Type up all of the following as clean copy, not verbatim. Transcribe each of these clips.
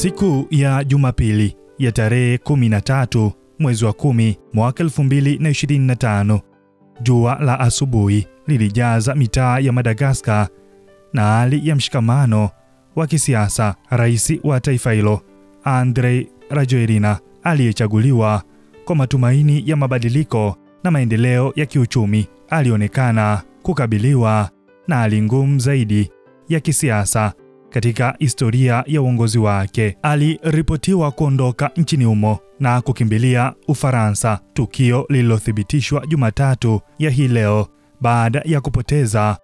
Siku ya Jumapili ya tarehe 13 mwezi wa 10 mwaka 2025, jua la asubuhi lilijaza mitaa ya Madagascar na hali ya mshikamano wa kisiasa. Rais wa taifa hilo, Andry Rajoelina, aliyechaguliwa kwa matumaini ya mabadiliko na maendeleo ya kiuchumi, alionekana kukabiliwa na hali ngumu zaidi ya kisiasa katika historia ya uongozi wake. Aliripotiwa kuondoka nchini humo na kukimbilia Ufaransa, tukio lililothibitishwa Jumatatu ya hii leo baada ya kupoteza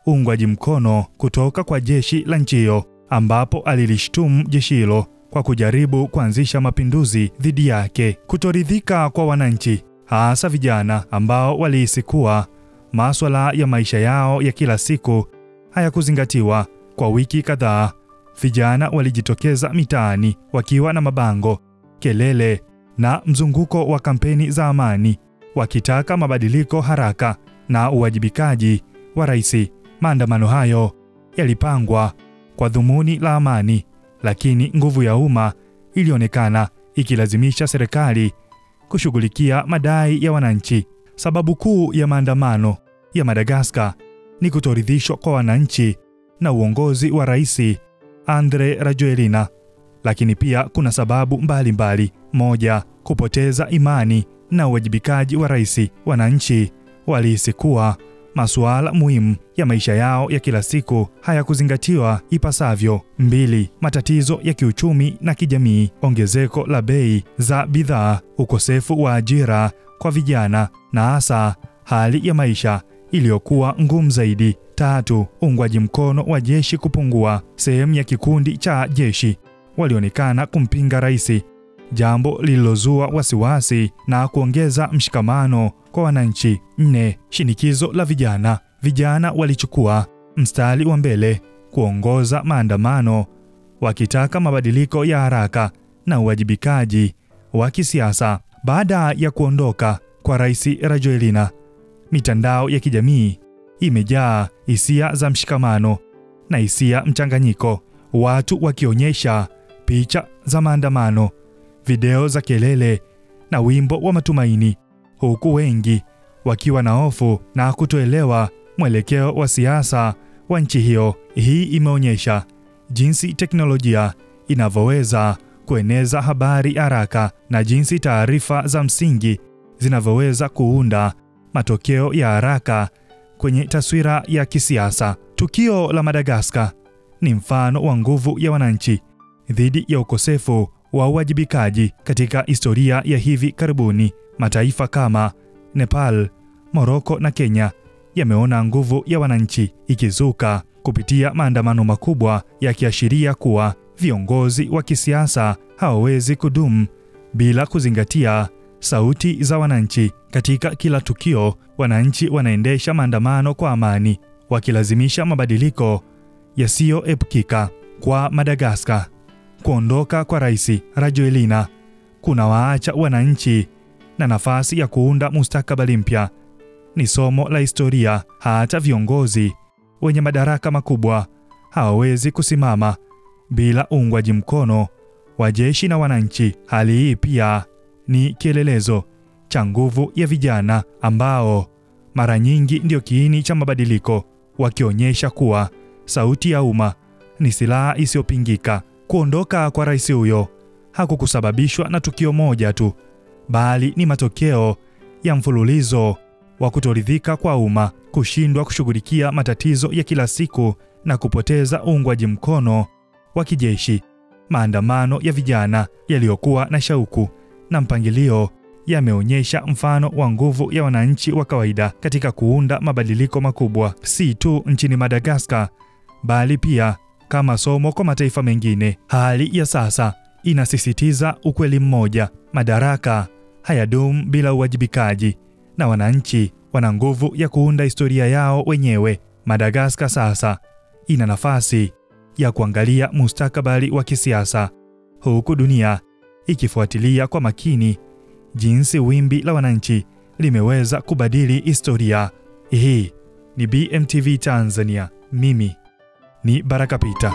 uungwaji mkono kutoka kwa jeshi la nchi hiyo, ambapo alilishtumu jeshi hilo kwa kujaribu kuanzisha mapinduzi dhidi yake. Kutoridhika kwa wananchi, hasa vijana ambao walihisi kuwa masuala ya maisha yao ya kila siku hayakuzingatiwa. Kwa wiki kadhaa, vijana walijitokeza mitaani wakiwa na mabango, kelele na mzunguko wa kampeni za amani, wakitaka mabadiliko haraka na uwajibikaji wa rais. Maandamano hayo yalipangwa kwa dhumuni la amani, lakini nguvu ya umma ilionekana ikilazimisha serikali kushughulikia madai ya wananchi. Sababu kuu ya maandamano ya Madagascar ni kutoridhishwa kwa wananchi na uongozi wa Rais Andry Rajoelina, lakini pia kuna sababu mbalimbali. Moja, kupoteza imani na uwajibikaji wa rais. Wananchi walihisi kuwa masuala muhimu ya maisha yao ya kila siku hayakuzingatiwa ipasavyo. Mbili, matatizo ya kiuchumi na kijamii, ongezeko la bei za bidhaa, ukosefu wa ajira kwa vijana na hasa hali ya maisha iliyokuwa ngumu zaidi. Tatu, uungwaji mkono wa jeshi kupungua. Sehemu ya kikundi cha jeshi walionekana kumpinga rais, jambo lililozua wasiwasi na kuongeza mshikamano kwa wananchi. Nne, shinikizo la vijana. Vijana walichukua mstari wa mbele kuongoza maandamano, wakitaka mabadiliko ya haraka na uwajibikaji wa kisiasa. Baada ya kuondoka kwa Rais Rajoelina, mitandao ya kijamii imejaa hisia za mshikamano na hisia mchanganyiko, watu wakionyesha picha za maandamano, video za kelele na wimbo wa matumaini, huku wengi wakiwa na hofu na kutoelewa mwelekeo wa siasa wa nchi hiyo. Hii imeonyesha jinsi teknolojia inavyoweza kueneza habari haraka na jinsi taarifa za msingi zinavyoweza kuunda matokeo ya haraka kwenye taswira ya kisiasa. Tukio la Madagascar ni mfano wa nguvu ya wananchi dhidi ya ukosefu wa uwajibikaji. Katika historia ya hivi karibuni, mataifa kama Nepal, Morocco na Kenya yameona nguvu ya wananchi ikizuka kupitia maandamano makubwa, yakiashiria kuwa viongozi wa kisiasa hawawezi kudumu bila kuzingatia sauti za wananchi. Katika kila tukio, wananchi wanaendesha maandamano kwa amani, wakilazimisha mabadiliko yasiyoepukika. Kwa Madagascar, kuondoka kwa Rais Rajoelina kuna waacha wananchi na nafasi ya kuunda mustakabali mpya. Ni somo la historia. Hata viongozi wenye madaraka makubwa hawawezi kusimama bila uungwaji mkono wa jeshi na wananchi. Hali hii pia ni kielelezo cha nguvu ya vijana ambao mara nyingi ndio kiini cha mabadiliko, wakionyesha kuwa sauti ya umma ni silaha isiyopingika. Kuondoka kwa rais huyo hakukusababishwa na tukio moja tu, bali ni matokeo ya mfululizo wa kutoridhika kwa umma, kushindwa kushughulikia matatizo ya kila siku na kupoteza uungwaji mkono wa kijeshi. Maandamano ya vijana yaliyokuwa na shauku na mpangilio yameonyesha mfano wa nguvu ya wananchi wa kawaida katika kuunda mabadiliko makubwa, si tu nchini Madagascar, bali pia kama somo kwa mataifa mengine. Hali ya sasa inasisitiza ukweli mmoja: madaraka hayadumu bila uwajibikaji, na wananchi wana nguvu ya kuunda historia yao wenyewe. Madagascar sasa ina nafasi ya kuangalia mustakabali wa kisiasa, huku dunia ikifuatilia kwa makini jinsi wimbi la wananchi limeweza kubadili historia. Hii ni BMTV Tanzania. Mimi ni Baraka Peter.